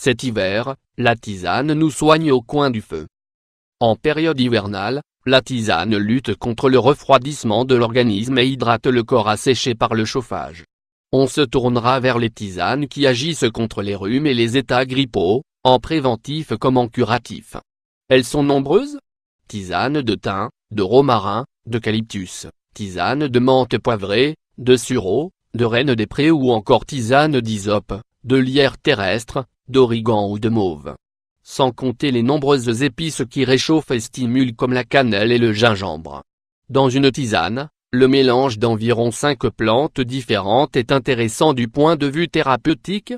Cet hiver, la tisane nous soigne au coin du feu. En période hivernale, la tisane lutte contre le refroidissement de l'organisme et hydrate le corps asséché par le chauffage. On se tournera vers les tisanes qui agissent contre les rhumes et les états grippaux, en préventif comme en curatif. Elles sont nombreuses. Tisane de thym, de romarin, d'eucalyptus, tisane de menthe poivrée, de sureau, de reine des prés ou encore tisane d'hysope, de lierre terrestre, d'origan ou de mauve. Sans compter les nombreuses épices qui réchauffent et stimulent comme la cannelle et le gingembre. Dans une tisane, le mélange d'environ 5 plantes différentes est intéressant du point de vue thérapeutique.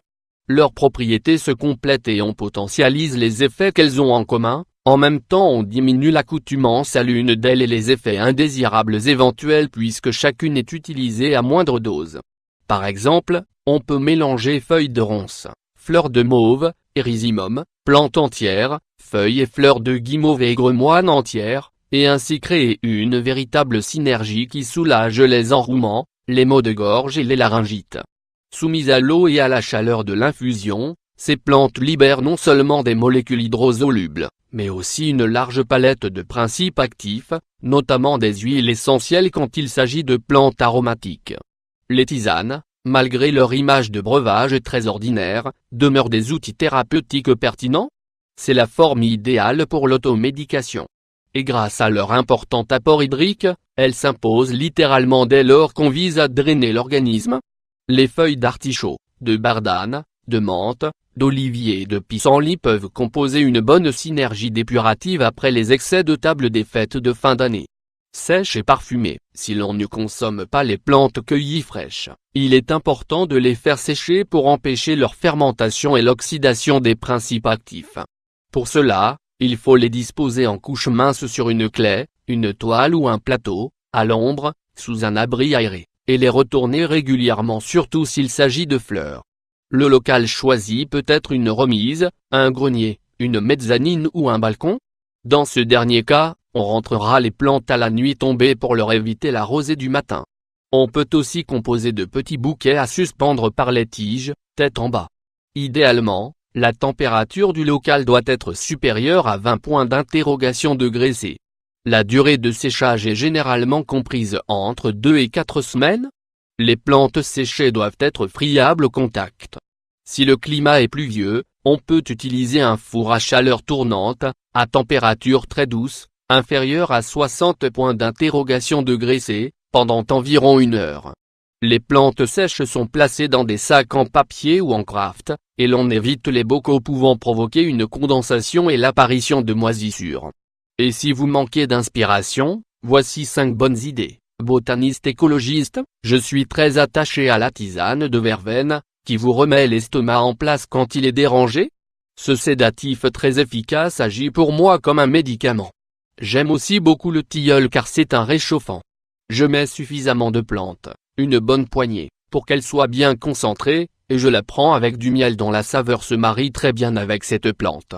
Leurs propriétés se complètent et on potentialise les effets qu'elles ont en commun. En même temps on diminue l'accoutumance à l'une d'elles et les effets indésirables éventuels puisque chacune est utilisée à moindre dose. Par exemple, on peut mélanger feuilles de ronce, fleurs de mauve, érysimum, plantes entières, feuilles et fleurs de guimauve et aigremoine entières, et ainsi créer une véritable synergie qui soulage les enrouements, les maux de gorge et les laryngites. Soumises à l'eau et à la chaleur de l'infusion, ces plantes libèrent non seulement des molécules hydrosolubles, mais aussi une large palette de principes actifs, notamment des huiles essentielles quand il s'agit de plantes aromatiques. Les tisanes, malgré leur image de breuvage très ordinaire, demeurent des outils thérapeutiques pertinents. C'est la forme idéale pour l'automédication. Et grâce à leur important apport hydrique, elles s'imposent littéralement dès lors qu'on vise à drainer l'organisme. Les feuilles d'artichaut, de bardane, de menthe, d'olivier et de pissenlit peuvent composer une bonne synergie dépurative après les excès de table des fêtes de fin d'année. Sèches et parfumées, si l'on ne consomme pas les plantes cueillies fraîches, il est important de les faire sécher pour empêcher leur fermentation et l'oxydation des principes actifs. Pour cela, il faut les disposer en couches minces sur une claie, une toile ou un plateau, à l'ombre, sous un abri aéré, et les retourner régulièrement surtout s'il s'agit de fleurs. Le local choisi peut être une remise, un grenier, une mezzanine ou un balcon. Dans ce dernier cas, on rentrera les plantes à la nuit tombée pour leur éviter la rosée du matin. On peut aussi composer de petits bouquets à suspendre par les tiges, tête en bas. Idéalement, la température du local doit être supérieure à 20 points d'interrogation degrés C. La durée de séchage est généralement comprise entre 2 et 4 semaines. Les plantes séchées doivent être friables au contact. Si le climat est pluvieux, on peut utiliser un four à chaleur tournante, à température très douce, inférieure à 60 points d'interrogation degrés C, pendant environ 1 heure. Les plantes sèches sont placées dans des sacs en papier ou en craft, et l'on évite les bocaux pouvant provoquer une condensation et l'apparition de moisissures. Et si vous manquez d'inspiration, voici 5 bonnes idées. Botaniste écologiste, je suis très attaché à la tisane de verveine, qui vous remet l'estomac en place quand il est dérangé. Ce sédatif très efficace agit pour moi comme un médicament. J'aime aussi beaucoup le tilleul car c'est un réchauffant. Je mets suffisamment de plantes, une bonne poignée, pour qu'elle soit bien concentrée, et je la prends avec du miel dont la saveur se marie très bien avec cette plante.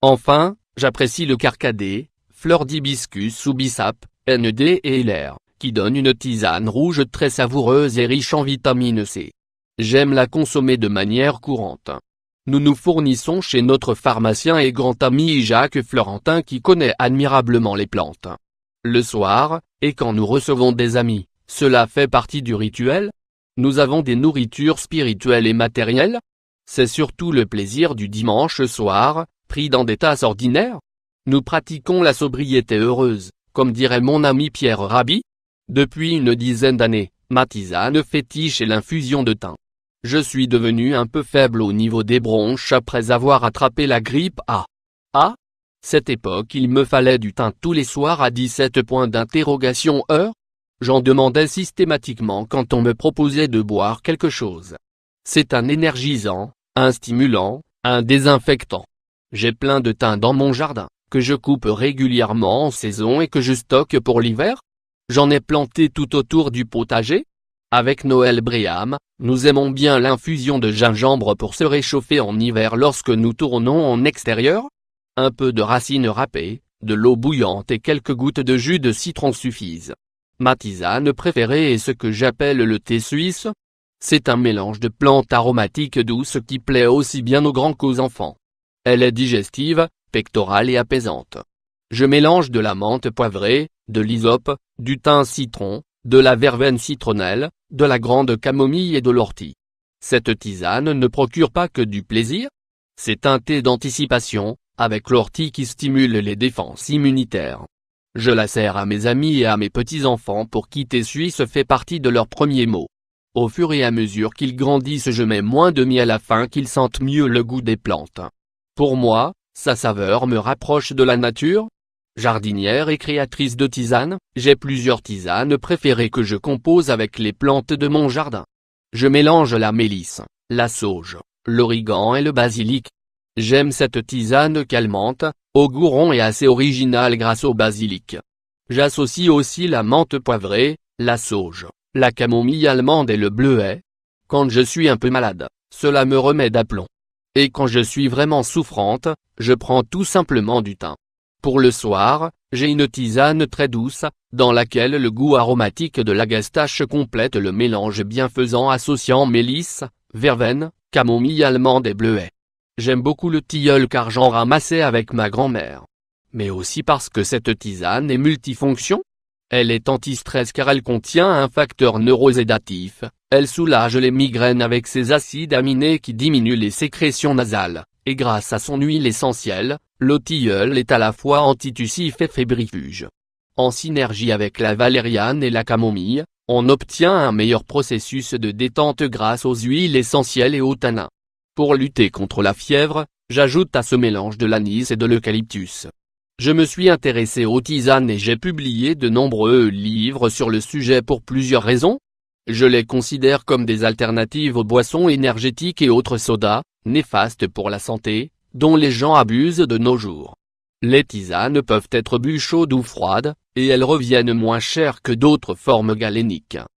Enfin, j'apprécie le carcadé, fleur d'hibiscus ou bissap, ND et LR, qui donne une tisane rouge très savoureuse et riche en vitamine C. J'aime la consommer de manière courante. Nous nous fournissons chez notre pharmacien et grand ami Jacques Florentin qui connaît admirablement les plantes. Le soir, et quand nous recevons des amis, cela fait partie du rituel. Nous avons des nourritures spirituelles et matérielles. C'est surtout le plaisir du dimanche soir, pris dans des tasses ordinaires. Nous pratiquons la sobriété heureuse, comme dirait mon ami Pierre Rabhi. Depuis une dizaine d'années, ma tisane fétiche est l'infusion de thym. Je suis devenu un peu faible au niveau des bronches après avoir attrapé la grippe A. À cette époque il me fallait du thym tous les soirs à 17 points d'interrogation heure. J'en demandais systématiquement quand on me proposait de boire quelque chose. C'est un énergisant, un stimulant, un désinfectant. J'ai plein de thym dans mon jardin, que je coupe régulièrement en saison et que je stocke pour l'hiver. J'en ai planté tout autour du potager. Avec Noël Briam, nous aimons bien l'infusion de gingembre pour se réchauffer en hiver lorsque nous tournons en extérieur. Un peu de racines râpées, de l'eau bouillante et quelques gouttes de jus de citron suffisent. Ma tisane préférée est ce que j'appelle le thé suisse. C'est un mélange de plantes aromatiques douces qui plaît aussi bien aux grands qu'aux enfants. Elle est digestive, pectorale et apaisante. Je mélange de la menthe poivrée, de l'hysope, du thym citron, de la verveine citronnelle, de la grande camomille et de l'ortie. Cette tisane ne procure pas que du plaisir. C'est un thé d'anticipation, avec l'ortie qui stimule les défenses immunitaires. Je la sers à mes amis et à mes petits-enfants pour qui thé suisse fait partie de leurs premiers mots. Au fur et à mesure qu'ils grandissent, je mets moins de miel afin qu'ils sentent mieux le goût des plantes. Pour moi, sa saveur me rapproche de la nature. Jardinière et créatrice de tisanes, j'ai plusieurs tisanes préférées que je compose avec les plantes de mon jardin. Je mélange la mélisse, la sauge, l'origan et le basilic. J'aime cette tisane calmante, au goût rond et assez original grâce au basilic. J'associe aussi la menthe poivrée, la sauge, la camomille allemande et le bleuet. Quand je suis un peu malade, cela me remet d'aplomb. Et quand je suis vraiment souffrante, je prends tout simplement du thym. Pour le soir, j'ai une tisane très douce, dans laquelle le goût aromatique de l'agastache complète le mélange bienfaisant associant mélisse, verveine, camomille allemande et bleuet. J'aime beaucoup le tilleul car j'en ramassais avec ma grand-mère. Mais aussi parce que cette tisane est multifonction. Elle est anti-stress car elle contient un facteur neurosédatif, elle soulage les migraines avec ses acides aminés qui diminuent les sécrétions nasales, et grâce à son huile essentielle, le tilleul est à la fois antitussif et fébrifuge. En synergie avec la valériane et la camomille, on obtient un meilleur processus de détente grâce aux huiles essentielles et aux tanins. Pour lutter contre la fièvre, j'ajoute à ce mélange de l'anis et de l'eucalyptus. Je me suis intéressé aux tisanes et j'ai publié de nombreux livres sur le sujet pour plusieurs raisons. Je les considère comme des alternatives aux boissons énergétiques et autres sodas, néfastes pour la santé, dont les gens abusent de nos jours. Les tisanes peuvent être bues chaudes ou froides, et elles reviennent moins chères que d'autres formes galéniques.